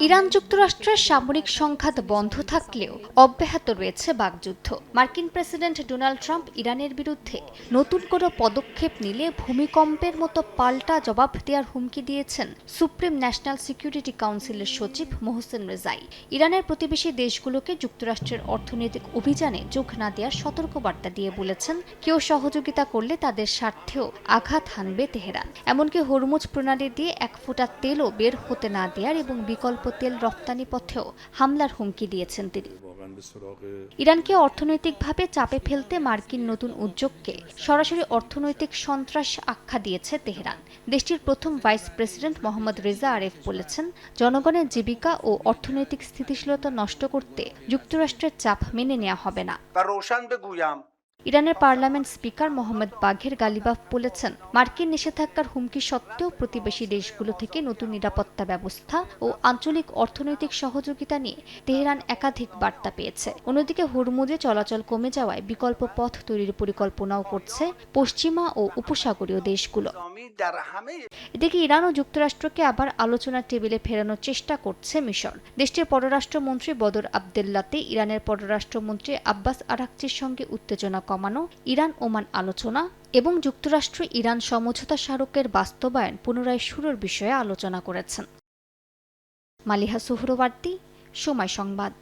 Iran যুক্তরাষ্ট্রের সামরিক সংঘাত বন্ধ থাকলেও অব্যাহত রয়েছে বাকযুদ্ধ। মার্কিন প্রেসিডেন্ট ডোনাল্ড ট্রাম্প ইরানের বিরুদ্ধে নতুন কোনো পদক্ষেপ নিলে ভূমিকম্পের মতো পাল্টা জবাব দেওয়ার হুমকি দিয়েছেন সুপ্রিম ন্যাশনাল সিকিউরিটি কাউন্সিলের সচিব মোহসেন রেজাই। ইরানের প্রতিবেশী দেশগুলোকে যুক্তরাষ্ট্রের অর্থনৈতিক অভিযানে যোগ না দেওয়ার সতর্কবার্তা দিয়ে বলেছেন, কেউ সহযোগিতা করলে তাদের স্বার্থেও আঘাত হানবে তেহরান। এমনকি হরমুজ প্রণালী দিয়ে এক ফোঁটা তেলও বের হতে না দেয়ার এবং বিকল্প তেল রপ্তানি পথেও হামলার হুমকি দিয়েছেন তিনি। ইরানকে অর্থনৈতিকভাবে চাপে ফেলতে মার্কিন নতুন উদ্যোগকে সরাসরি অর্থনৈতিক সন্ত্রাস আখ্যা দিয়েছে তেহরান। দেশটির প্রথম ভাইস প্রেসিডেন্ট মোহাম্মদ রেজা আরেফ বলেছেন, জনগণের জীবিকা ও অর্থনৈতিক স্থিতিশীলতা নষ্ট করতে যুক্তরাষ্ট্রের চাপ মেনে নেওয়া হবে না। ইরানের পার্লামেন্ট স্পিকার মোহাম্মদ বাঘের গালিবাফ বলেছেন, মার্কিন নিষেধাজ্ঞার হুমকি সত্ত্বেও প্রতিবেশী দেশগুলো থেকে নতুন নিরাপত্তা ব্যবস্থা ও আঞ্চলিক অর্থনৈতিক সহযোগিতা নিয়ে তেহরান একাধিক বার্তা পেয়েছে। অন্যদিকে হরমুজে চলাচল কমে যাওয়ায় বিকল্প পথ তৈরির পরিকল্পনাও করছে পশ্চিমা ও উপসাগরীয় দেশগুলো। এদিকে ইরান ও যুক্তরাষ্ট্রকে আবার আলোচনার টেবিলে ফেরানোর চেষ্টা করছে মিশর। দেশটির পররাষ্ট্রমন্ত্রী বদর আবদেল্লাতে ইরানের পররাষ্ট্রমন্ত্রী আব্বাস আরাকচির সঙ্গে উত্তেজনা কমানো, ইরান ওমান আলোচনা এবং যুক্তরাষ্ট্র ইরান সমঝোতা স্মারকের বাস্তবায়ন পুনরায় শুরুর বিষয়ে আলোচনা করেছেন। মালিহা সুহরওয়ার্দী, সময় সংবাদ।